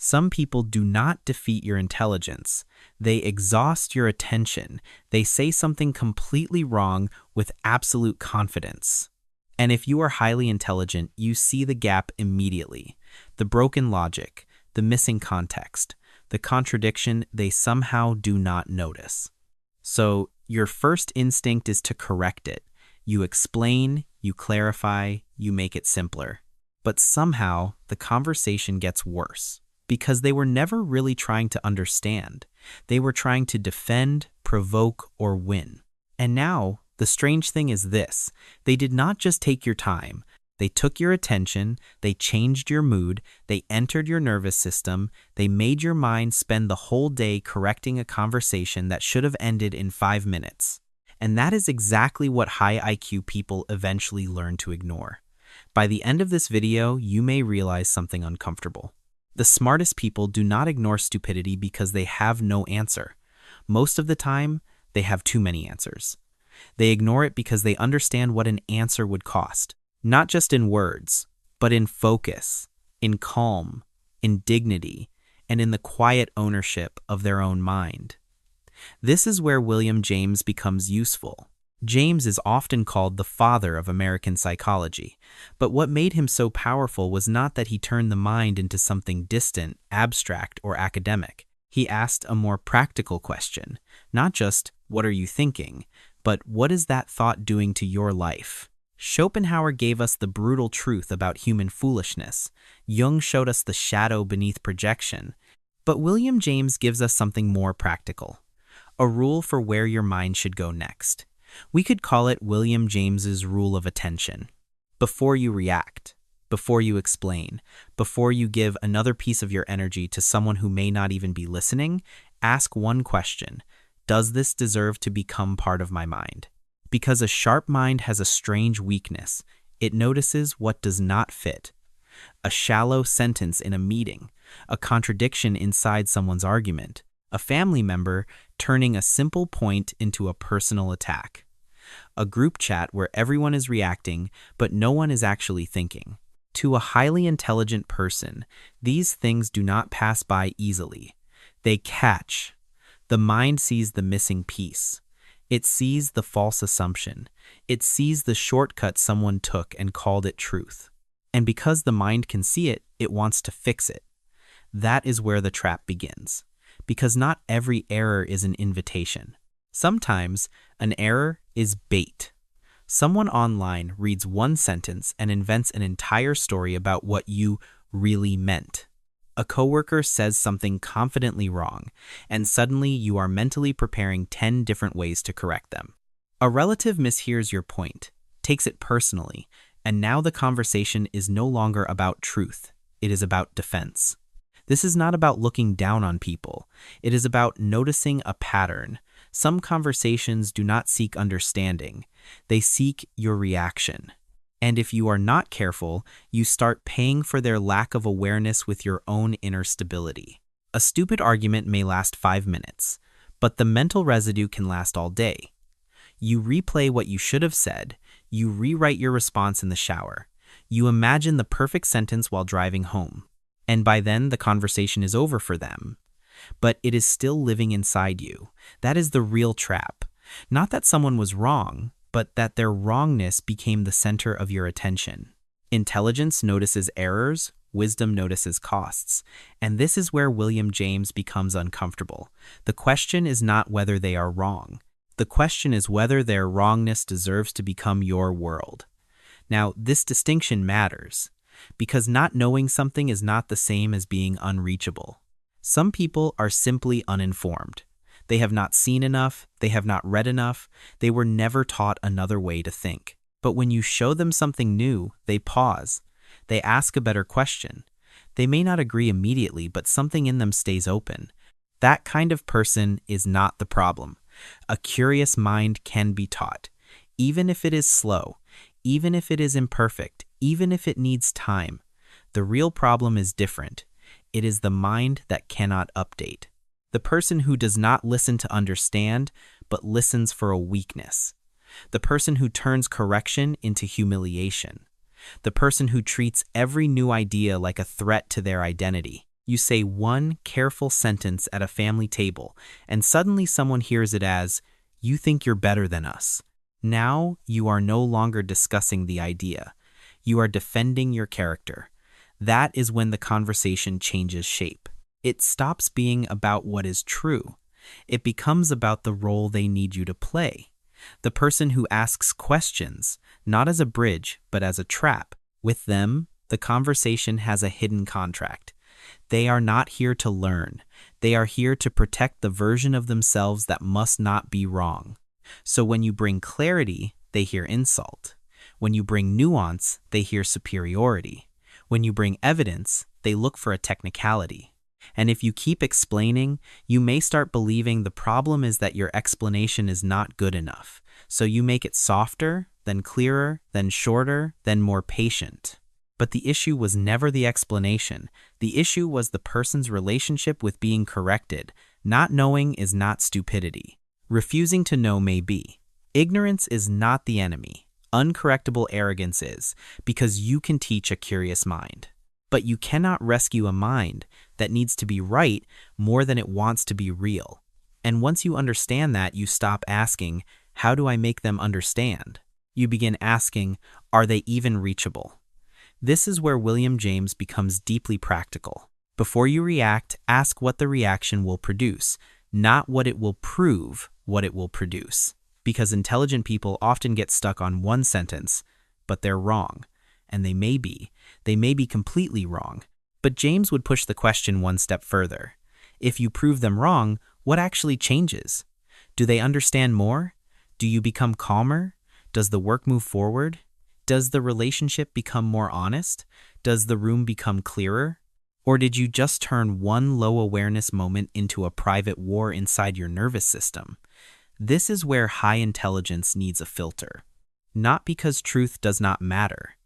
Some people do not defeat your intelligence. They exhaust your attention. They say something completely wrong with absolute confidence. And if you are highly intelligent, you see the gap immediately. The broken logic, the missing context, the contradiction they somehow do not notice. So your first instinct is to correct it. You explain, you clarify, you make it simpler. But somehow the conversation gets worse because they were never really trying to understand. They were trying to defend, provoke, or win. And now, the strange thing is this: they did not just take your time. They took your attention, they changed your mood, they entered your nervous system, they made your mind spend the whole day correcting a conversation that should have ended in 5 minutes. And that is exactly what high IQ people eventually learn to ignore. By the end of this video, you may realize something uncomfortable. The smartest people do not ignore stupidity because they have no answer. Most of the time, they have too many answers. They ignore it because they understand what an answer would cost. Not just in words, but in focus, in calm, in dignity, and in the quiet ownership of their own mind. This is where William James becomes useful. James is often called the father of American psychology, but what made him so powerful was not that he turned the mind into something distant, abstract, or academic. He asked a more practical question, not just, "What are you thinking?" but "What is that thought doing to your life?" Schopenhauer gave us the brutal truth about human foolishness. Jung showed us the shadow beneath projection. But William James gives us something more practical, a rule for where your mind should go next. We could call it William James's rule of attention. Before you react, before you explain, before you give another piece of your energy to someone who may not even be listening, ask one question: does this deserve to become part of my mind? Because a sharp mind has a strange weakness. It notices what does not fit. A shallow sentence in a meeting, a contradiction inside someone's argument, a family member turning a simple point into a personal attack, a group chat where everyone is reacting but no one is actually thinking. To a highly intelligent person, these things do not pass by easily. They catch. The mind sees the missing piece. It sees the false assumption. It sees the shortcut someone took and called it truth. And because the mind can see it, it wants to fix it. That is where the trap begins. Because not every error is an invitation. Sometimes an error is bait. Someone online reads one sentence and invents an entire story about what you really meant. A coworker says something confidently wrong, and suddenly you are mentally preparing 10 different ways to correct them. A relative mishears your point, takes it personally, and now the conversation is no longer about truth. It is about defense. This is not about looking down on people. It is about noticing a pattern. Some conversations do not seek understanding. They seek your reaction. And if you are not careful, you start paying for their lack of awareness with your own inner stability. A stupid argument may last 5 minutes, but the mental residue can last all day. You replay what you should have said. You rewrite your response in the shower. You imagine the perfect sentence while driving home. And by then, the conversation is over for them. But it is still living inside you. That is the real trap. Not that someone was wrong, but that their wrongness became the center of your attention. Intelligence notices errors, wisdom notices costs. And this is where William James becomes uncomfortable. The question is not whether they are wrong. The question is whether their wrongness deserves to become your world. Now, this distinction matters, because not knowing something is not the same as being unreachable. Some people are simply uninformed. They have not seen enough, they have not read enough, they were never taught another way to think. But when you show them something new, they pause. They ask a better question. They may not agree immediately, but something in them stays open. That kind of person is not the problem. A curious mind can be taught, even if it is slow, even if it is imperfect, even if it needs time. The real problem is different. It is the mind that cannot update. The person who does not listen to understand, but listens for a weakness. The person who turns correction into humiliation. The person who treats every new idea like a threat to their identity. You say one careful sentence at a family table, and suddenly someone hears it as, "You think you're better than us." Now you are no longer discussing the idea. You are defending your character. That is when the conversation changes shape. It stops being about what is true. It becomes about the role they need you to play. The person who asks questions, not as a bridge, but as a trap. With them, the conversation has a hidden contract. They are not here to learn. They are here to protect the version of themselves that must not be wrong. So when you bring clarity, they hear insult. When you bring nuance, they hear superiority. When you bring evidence, they look for a technicality. And if you keep explaining, you may start believing the problem is that your explanation is not good enough. So you make it softer, then clearer, then shorter, then more patient. But the issue was never the explanation. The issue was the person's relationship with being corrected. Not knowing is not stupidity. Refusing to know may be. Ignorance is not the enemy. Uncorrectable arrogance is, because you can teach a curious mind. But you cannot rescue a mind that needs to be right more than it wants to be real. And once you understand that, you stop asking, how do I make them understand? You begin asking, are they even reachable? This is where William James becomes deeply practical. Before you react, ask what the reaction will produce, not what it will prove, what it will produce. Because intelligent people often get stuck on one sentence, but they're wrong. And they may be completely wrong. But James would push the question one step further. If you prove them wrong, what actually changes? Do they understand more? Do you become calmer? Does the work move forward? Does the relationship become more honest? Does the room become clearer? Or did you just turn one low awareness moment into a private war inside your nervous system? This is where high intelligence needs a filter. Not because truth does not matter,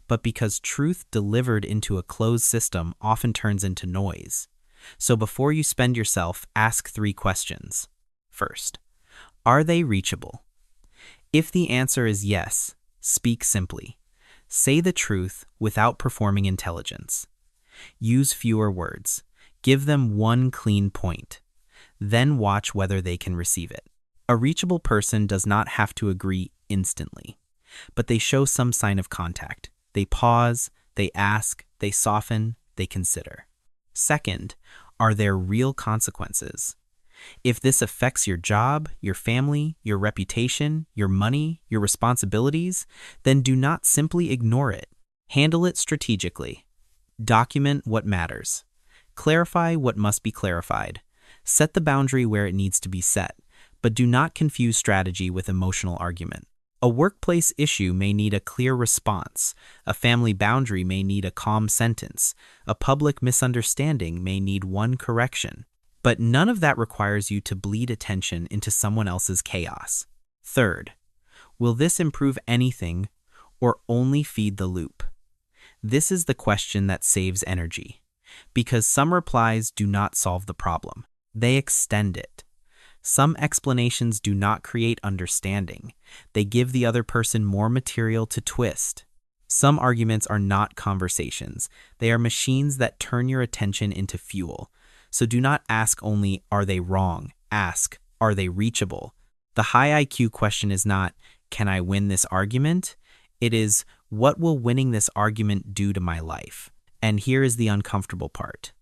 but because truth delivered into a closed system often turns into noise. So before you spend yourself, ask 3 questions. First, are they reachable? If the answer is yes, speak simply. Say the truth without performing intelligence. Use fewer words. Give them one clean point. Then watch whether they can receive it. A reachable person does not have to agree instantly, but they show some sign of contact. They pause, they ask, they soften, they consider. Second, are there real consequences? If this affects your job, your family, your reputation, your money, your responsibilities, then do not simply ignore it. Handle it strategically. Document what matters. Clarify what must be clarified. Set the boundary where it needs to be set, but do not confuse strategy with emotional argument. A workplace issue may need a clear response. A family boundary may need a calm sentence. A public misunderstanding may need one correction. But none of that requires you to bleed attention into someone else's chaos. Third, will this improve anything or only feed the loop? This is the question that saves energy, because some replies do not solve the problem. They extend it. Some explanations do not create understanding. They give the other person more material to twist. Some arguments are not conversations. They are machines that turn your attention into fuel. So do not ask only, are they wrong? Ask, are they reachable? The high IQ question is not, can I win this argument? It is, what will winning this argument do to my life? And here is the uncomfortable part.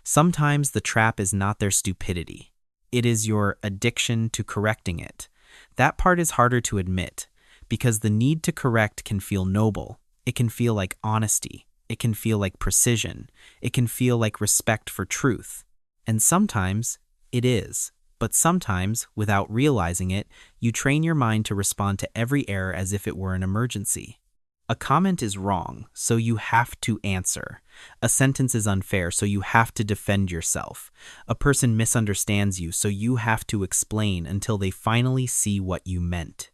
Sometimes the trap is not their stupidity. It is your addiction to correcting it. That part is harder to admit, because the need to correct can feel noble. It can feel like honesty. It can feel like precision. It can feel like respect for truth. And sometimes it is. But sometimes, without realizing it, you train your mind to respond to every error as if it were an emergency. A comment is wrong, so you have to answer. A sentence is unfair, so you have to defend yourself. A person misunderstands you, so you have to explain until they finally see what you meant.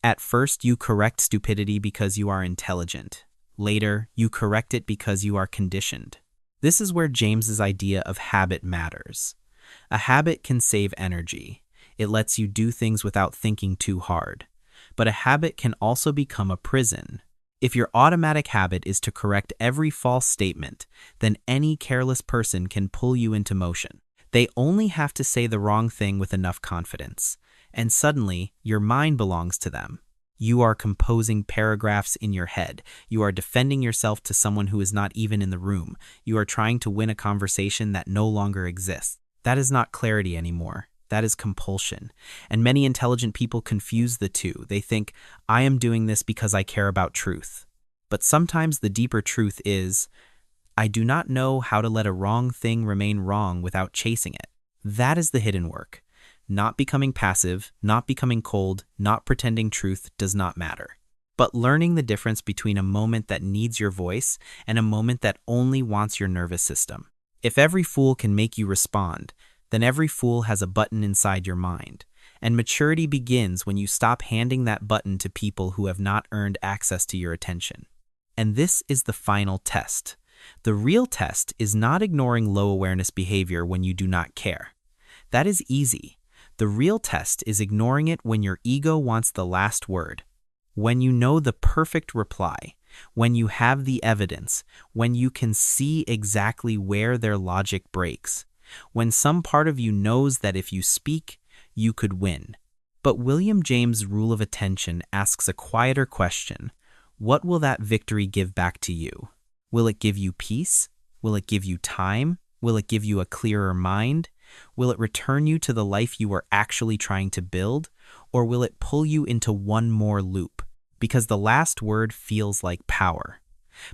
At first, you correct stupidity because you are intelligent. Later, you correct it because you are conditioned. This is where James's idea of habit matters. A habit can save energy. It lets you do things without thinking too hard. But a habit can also become a prison. If your automatic habit is to correct every false statement, then any careless person can pull you into motion. They only have to say the wrong thing with enough confidence, and suddenly your mind belongs to them. You are composing paragraphs in your head. You are defending yourself to someone who is not even in the room. You are trying to win a conversation that no longer exists. That is not clarity anymore. That is compulsion. And many intelligent people confuse the two. They think, I am doing this because I care about truth. But sometimes the deeper truth is, I do not know how to let a wrong thing remain wrong without chasing it. That is the hidden work. Not becoming passive, not becoming cold, not pretending truth does not matter. But learning the difference between a moment that needs your voice and a moment that only wants your nervous system. If every fool can make you respond, then every fool has a button inside your mind. And maturity begins when you stop handing that button to people who have not earned access to your attention. And this is the final test. The real test is not ignoring low awareness behavior when you do not care. That is easy. The real test is ignoring it when your ego wants the last word, when you know the perfect reply, when you have the evidence, when you can see exactly where their logic breaks, when some part of you knows that if you speak, you could win. But William James' rule of attention asks a quieter question. What will that victory give back to you? Will it give you peace? Will it give you time? Will it give you a clearer mind? Will it return you to the life you are actually trying to build? Or will it pull you into one more loop? Because the last word feels like power.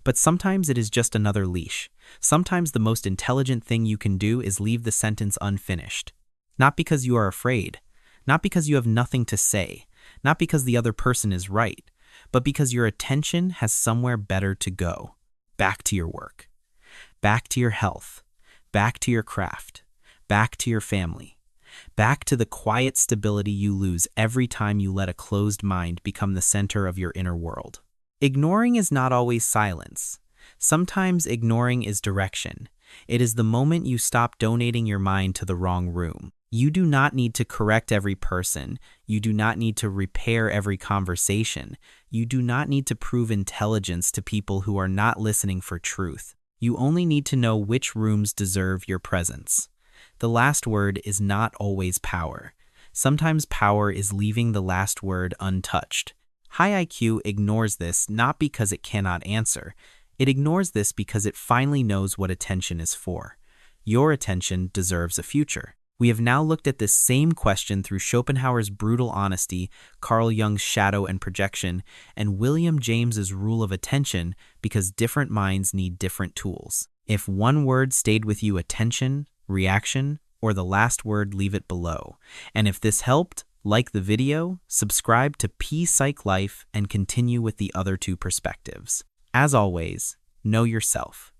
But sometimes it is just another leash. Sometimes the most intelligent thing you can do is leave the sentence unfinished. Not because you are afraid, not because you have nothing to say, not because the other person is right, but because your attention has somewhere better to go. Back to your work, back to your health, back to your craft, back to your family, back to the quiet stability you lose every time you let a closed mind become the center of your inner world. Ignoring is not always silence. Sometimes ignoring is direction. It is the moment you stop donating your mind to the wrong room. You do not need to correct every person. You do not need to repair every conversation. You do not need to prove intelligence to people who are not listening for truth. You only need to know which rooms deserve your presence. The last word is not always power. Sometimes power is leaving the last word untouched. High IQ ignores this not because it cannot answer. It ignores this because it finally knows what attention is for. Your attention deserves a future. We have now looked at this same question through Schopenhauer's brutal honesty, Carl Jung's shadow and projection, and William James's rule of attention because different minds need different tools. If one word stayed with you, attention, reaction, or the last word, leave it below. And if this helped, like the video, subscribe to Psyche-Life, and continue with the other two perspectives. As always, know yourself.